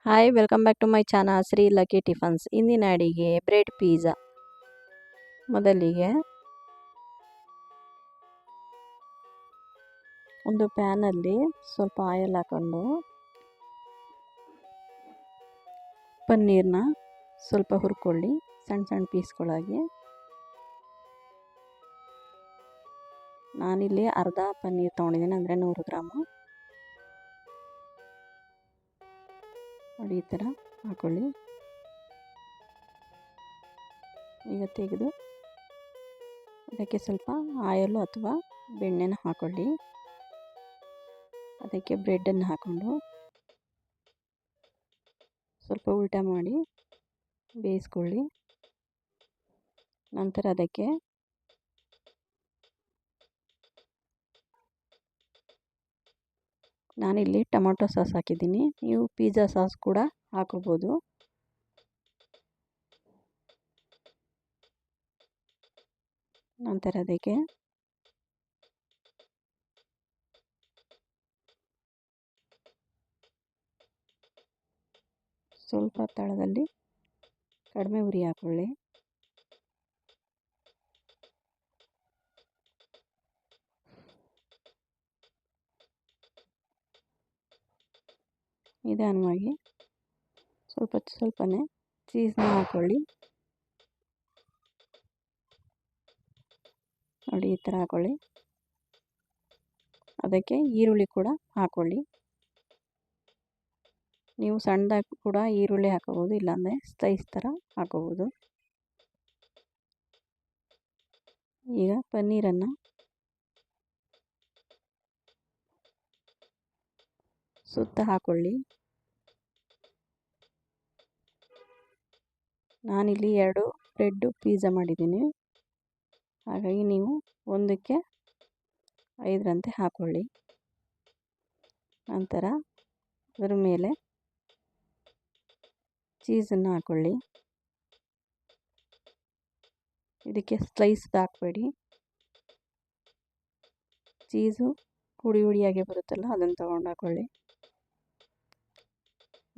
Hi welcome back to my channel Shri Lucky Tiffins. ಇಂದಿನ ಅಡಿಗೆ bread pizza. ಮೊದಲಿಗೆ ಒಂದು ಪ್ಯಾನಲ್ಲಿ ಸ್ವಲ್ಪ ಆಯಿಲ್ ಹಾಕೊಂಡು ಪನ್ನೀರ್ನ ಸ್ವಲ್ಪ ಹುರ್ಕೊಳ್ಳಿ, ಸಣ್ಣ ಸಣ್ಣ ಪೀಸ್ಗಳಾಗಿ. ನಾನಿಲ್ಲಿ ಅರ್ಧ ಪನ್ನೀರ್ ತೊಗೊಂಡಿದ್ದೀನಿ, ಅಂದರೆ 100 ಗ್ರಾಮು. ನೋಡಿ, ಈ ಥರ ಹಾಕೊಳ್ಳಿ. ಈಗ ತೆಗೆದು ಅದಕ್ಕೆ ಸ್ವಲ್ಪ ಆಯಿಲು ಅಥವಾ ಬೆಣ್ಣೆನ ಹಾಕೊಳ್ಳಿ. ಅದಕ್ಕೆ ಬ್ರೆಡ್ಡನ್ನು ಹಾಕ್ಕೊಂಡು ಸ್ವಲ್ಪ ಉಲ್ಟಾ ಮಾಡಿ ಬೇಯಿಸ್ಕೊಳ್ಳಿ. ನಂತರ ಅದಕ್ಕೆ ನಾನಿಲ್ಲಿ ಟೊಮೊಟೊ ಸಾಸ್ ಹಾಕಿದ್ದೀನಿ, ನೀವು ಪಿಜ್ಜಾ ಸಾಸ್ ಕೂಡ ಹಾಕೋಬೋದು. ನಂತರ ಅದಕ್ಕೆ ಸ್ವಲ್ಪ ತಳದಲ್ಲಿ ಕಡಿಮೆ ಉರಿ ಹಾಕೊಳ್ಳಿ. ನಿಧಾನವಾಗಿ ಸ್ವಲ್ಪನೇ ಚೀಸ್ನ ಹಾಕೊಳ್ಳಿ. ನೋಡಿ, ಈ ಥರ ಹಾಕೊಳ್ಳಿ. ಅದಕ್ಕೆ ಈರುಳ್ಳಿ ಕೂಡ ಹಾಕೊಳ್ಳಿ. ನೀವು ಸಣ್ಣದಾಗಿ ಕೂಡ ಈರುಳ್ಳಿ ಹಾಕೋಬೋದು, ಇಲ್ಲಾಂದರೆ ಸ್ಲೈಸ್ ಥರ ಹಾಕೋಬೋದು. ಈಗ ಪನ್ನೀರನ್ನು ಸುತ್ತ ಹಾಕೊಳ್ಳಿ. ನಾನಿಲ್ಲಿ 2 ಬ್ರೆಡ್ ಪಿಜ್ಜಾ ಮಾಡಿದ್ದೀನಿ, ಹಾಗಾಗಿ ನೀವು 1ಕ್ಕೆ 5ರಂತೆ ಹಾಕೊಳ್ಳಿ. ನಂತರ ಅದರ ಮೇಲೆ ಚೀಸನ್ನು ಹಾಕೊಳ್ಳಿ. ಇದಕ್ಕೆ ಸ್ಲೈಸ್ ಹಾಕಬೇಡಿ, ಚೀಸು ಹುಡಿ ಹುಡಿಯಾಗೆ ಬರುತ್ತಲ್ಲ, ಅದನ್ನು ತಗೊಂಡು ಹಾಕೊಳ್ಳಿ.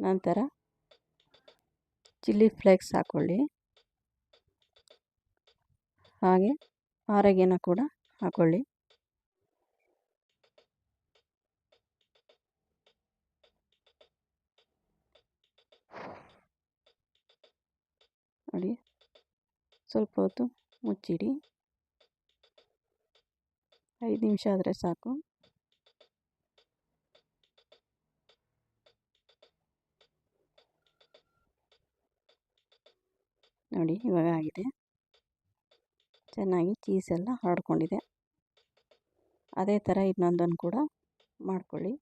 ನಂತರ ಚಿಲ್ಲಿ ಫ್ಲೇಕ್ಸ್ ಹಾಕೊಳ್ಳಿ, ಹಾಗೆ ಆರೆಗೇನೋ ಕೂಡ ಹಾಕೊಳ್ಳಿ. ನೋಡಿ, ಸ್ವಲ್ಪ ಹೊತ್ತು ಮುಚ್ಚಿಡಿ, 5 ನಿಮಿಷ ಆದರೆ ಸಾಕು. ನೋಡಿ, ಇವಾಗ ಆಗಿದೆ. ಚೆನ್ನಾಗಿ ಚೀಸೆಲ್ಲ ಹರಡ್ಕೊಂಡಿದೆ. ಅದೇ ಥರ ಇನ್ನೊಂದನ್ನು ಕೂಡ ಮಾಡ್ಕೊಳ್ಳಿ.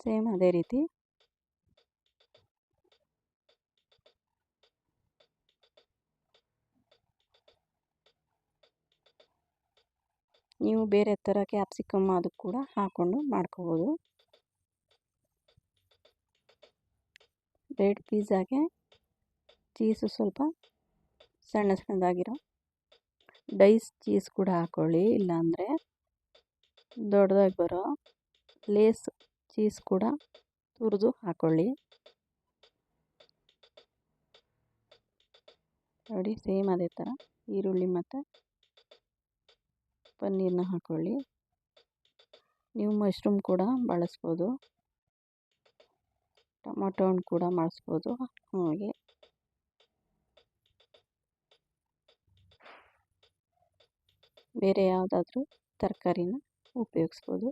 ಸೇಮ್ ಅದೇ ರೀತಿ ನೀವು ಬೇರೆ ಥರ ಕ್ಯಾಪ್ಸಿಕಮ್ ಅದು ಕೂಡ ಹಾಕ್ಕೊಂಡು ಮಾಡ್ಕೋಬೋದು. ಬ್ರೆಡ್ ಪಿಜ್ಜಾಗೆ ಚೀಸು ಸ್ವಲ್ಪ ಸಣ್ಣದಾಗಿರೋ ಡೈಸ್ ಚೀಸ್ ಕೂಡ ಹಾಕ್ಕೊಳ್ಳಿ, ಇಲ್ಲಾಂದರೆ ದೊಡ್ಡದಾಗಿ ಬರೋ ಲೇಸ್ ಚೀಸ್ ಕೂಡ ತುರಿದು ಹಾಕ್ಕೊಳ್ಳಿ. ನೋಡಿ, ಸೇಮ್ ಅದೇ ಥರ ಈರುಳ್ಳಿ ಮತ್ತು ಪನ್ನೀರನ್ನ ಹಾಕ್ಕೊಳ್ಳಿ. ನೀವು ಮಶ್ರೂಮ್ ಕೂಡ ಬಳಸ್ಬೋದು, ಟೊಮೊಟೊ ಹಣ್ಣು ಕೂಡ ಮಾಡಿಸ್ಬೋದು. ಹಾಗೆ ಬೇರೆ ಯಾವುದಾದ್ರೂ ತರಕಾರಿನ ಉಪಯೋಗಿಸ್ಬೋದು.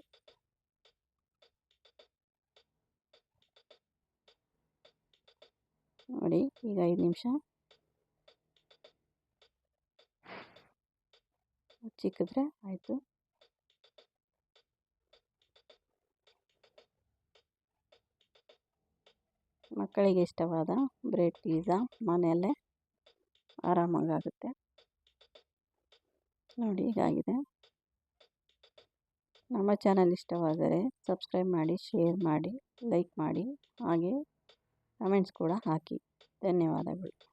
ನೋಡಿ, ಈಗ 5 ನಿಮಿಷ ಚಿಕ್ಕಿದ್ರೆ ಆಯಿತು. ಮಕ್ಕಳಿಗೆ ಇಷ್ಟವಾದ ಬ್ರೆಡ್ ಪಿಜ್ಜಾ ಮನೆಯಲ್ಲೇ ಆರಾಮಾಗುತ್ತೆ. ನೋಡಿ, ಹೀಗಾಗಿದೆ. ನಮ್ಮ ಚಾನಲ್ ಇಷ್ಟವಾದರೆ ಸಬ್ಸ್ಕ್ರೈಬ್ ಮಾಡಿ, ಶೇರ್ ಮಾಡಿ, ಲೈಕ್ ಮಾಡಿ, ಹಾಗೆ ಕಮೆಂಟ್ಸ್ ಕೂಡ ಹಾಕಿ. ಧನ್ಯವಾದಗಳು.